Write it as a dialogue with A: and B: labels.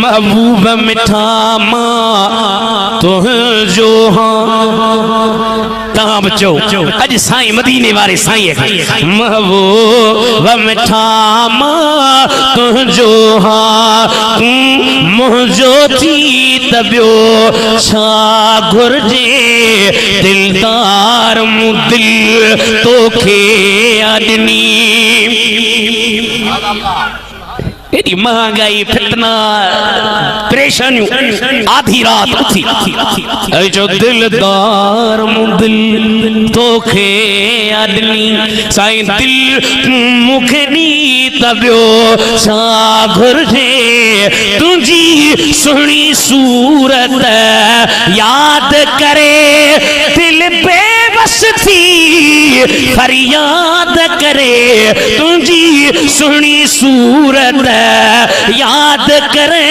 A: महबूब मिठा मां तुझो हाँ बचो अज साईं मदीने वारे साईं महबूब मिठा मां तुझो हाँ मुझो थी तबियो छा घुर्जे दिलदार मुदिल तोखे अडनी एडी महंगाई फितना परेशानियों आधी रात उठी जो दिलदार मुदिल तोखे अडनी साईं दिल मुखे नी तबियो छा घुर्जे तुझी सुनी सूरत याद करे दिल बेबस थी फरियाद करे तुझी सुनी सूरत याद करे।